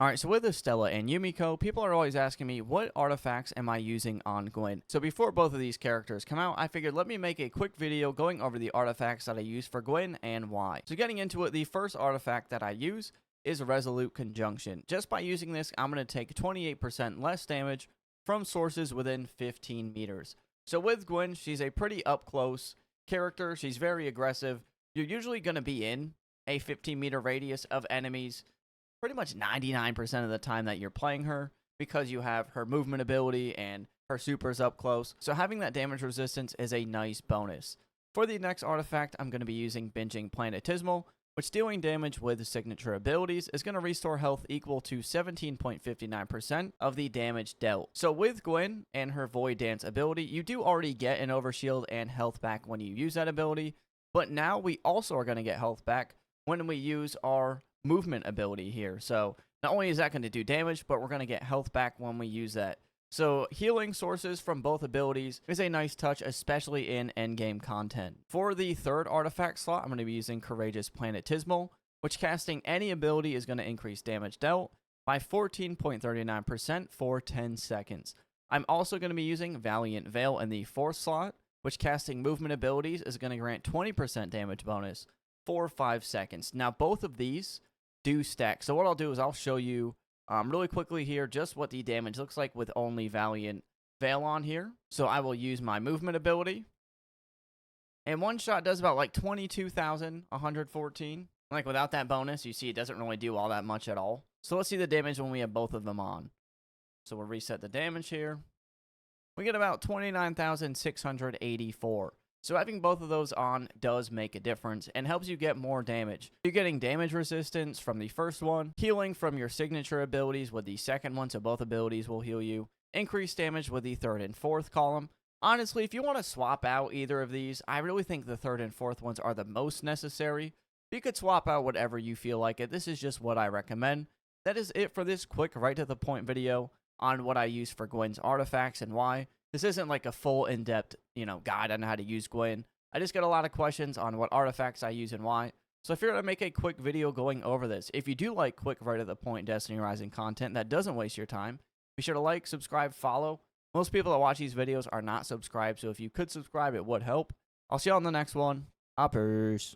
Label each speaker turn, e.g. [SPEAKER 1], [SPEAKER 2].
[SPEAKER 1] Alright, so with Estella and Yumiko, people are always asking me, what artifacts am I using on Gwyn? So before both of these characters come out, I figured let me make a quick video going over the artifacts that I use for Gwyn and why. So getting into it, the first artifact that I use is Resolute Conjunction. Just by using this, I'm going to take 28% less damage from sources within 15 meters. So with Gwyn, she's a pretty up-close character. She's very aggressive. You're usually going to be in a 15-meter radius of enemies pretty much 99% of the time that you're playing her, because you have her movement ability and her supers up close. So having that damage resistance is a nice bonus. For the next artifact, I'm going to be using Binging Planetismal, which dealing damage with signature abilities is going to restore health equal to 17.59% of the damage dealt. So with Gwyn and her Void Dance ability, you do already get an overshield and health back when you use that ability, but now we also are going to get health back when we use our movement ability here. So not only is that going to do damage, but we're going to get health back when we use that. So healing sources from both abilities is a nice touch, especially in endgame content. For the third artifact slot, I'm going to be using Courageous Planetismal, which casting any ability is going to increase damage dealt by 14.39% for 10 seconds. I'm also going to be using Valiant Veil in the fourth slot, which casting movement abilities is going to grant 20% damage bonus for 5 seconds. Now both of these do stack. So what I'll do is I'll show you really quickly here just what the damage looks like with only Valiant Veil on here. So I will use my movement ability. And one shot does about like 22,114. Like without that bonus, you see it doesn't really do all that much at all. So let's see the damage when we have both of them on. So we'll reset the damage here. We get about 29,684. So having both of those on does make a difference and helps you get more damage. You're getting damage resistance from the first one, healing from your signature abilities with the second one, so both abilities will heal you, increased damage with the third and fourth column. Honestly, if you want to swap out either of these, I really think the third and fourth ones are the most necessary. You could swap out whatever you feel like it. This is just what I recommend. That is it for this quick, right to the point video on what I use for Gwyn's artifacts and why. This isn't like a full in-depth, guide on how to use Gwyn. I just get a lot of questions on what artifacts I use and why. So I figured I'd make a quick video going over this. If you do like quick, right to the point Destiny Rising content that doesn't waste your time, be sure to like, subscribe, follow. Most people that watch these videos are not subscribed, so if you could subscribe, it would help. I'll see you on the next one. Peace.